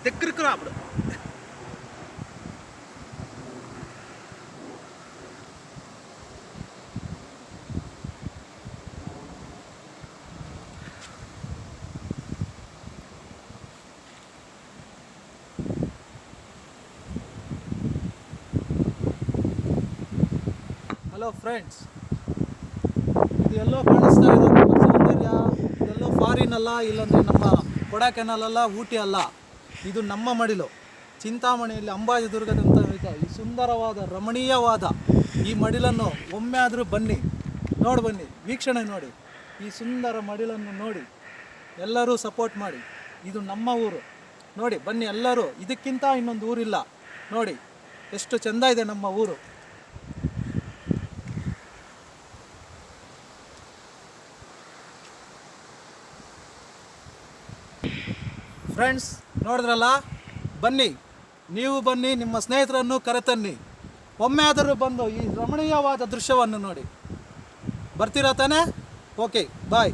దగ్గరికి రా అప్పుడు. ಹಲೋ ಫ್ರೆಂಡ್ಸ್, ಇದು ಎಲ್ಲೋ ಕಾಣಿಸ್ತಾ ಇರೋದು ಸೌಂದರ್ಯ, ಇದೆಲ್ಲೋ ಫಾರಿನ್ ಅಲ್ಲ, ಇಲ್ಲಾಂದರೆ ನಮ್ಮ ಕೊಡೈಕೆನಾಲ್ ಅಲ್ಲ, ಊಟಿ ಅಲ್ಲ. ಇದು ನಮ್ಮ ಮಡಿಲು ಚಿಂತಾಮಣಿಯಲ್ಲಿ ಅಂಬಾಜಿದುರ್ಗದಂತ ಈ ಸುಂದರವಾದ ರಮಣೀಯವಾದ ಈ ಮಡಿಲನ್ನು ಒಮ್ಮೆ ಆದರೂ ಬನ್ನಿ, ವೀಕ್ಷಣೆ ನೋಡಿ. ಈ ಸುಂದರ ಮಡಿಲನ್ನು ನೋಡಿ, ಎಲ್ಲರೂ ಸಪೋರ್ಟ್ ಮಾಡಿ. ಇದು ನಮ್ಮ ಊರು ನೋಡಿ, ಬನ್ನಿ ಎಲ್ಲರೂ. ಇದಕ್ಕಿಂತ ಇನ್ನೊಂದು ಊರಿಲ್ಲ ನೋಡಿ, ಎಷ್ಟು ಚೆಂದ ಇದೆ ನಮ್ಮ ಊರು. ಫ್ರೆಂಡ್ಸ್ ನೋಡಿದ್ರಲ್ಲ, ಬನ್ನಿ, ನೀವು ಬನ್ನಿ, ನಿಮ್ಮ ಸ್ನೇಹಿತರನ್ನು ಕರೆತನ್ನಿ. ಒಮ್ಮೆ ಆದರೂ ಬಂದು ಈ ರಮಣೀಯವಾದ ದೃಶ್ಯವನ್ನು ನೋಡಿ. ಬರ್ತೀರಾ ತಾನೇ? ಓಕೆ, ಬಾಯ್.